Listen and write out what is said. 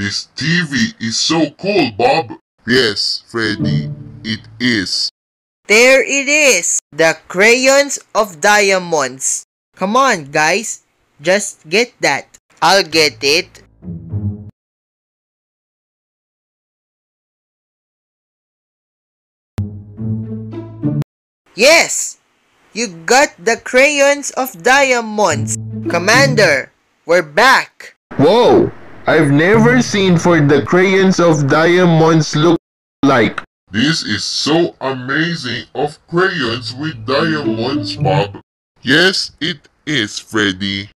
This TV is so cool, Bob. Yes, Freddy, it is. There it is! The crayons of diamonds. Come on, guys. Just get that. I'll get it. Yes! You got the crayons of diamonds. Commander, we're back. Whoa! I've never seen for the crayons of diamonds look like. This is so amazing of crayons with diamonds, Bob. Yes, it is, Freddy.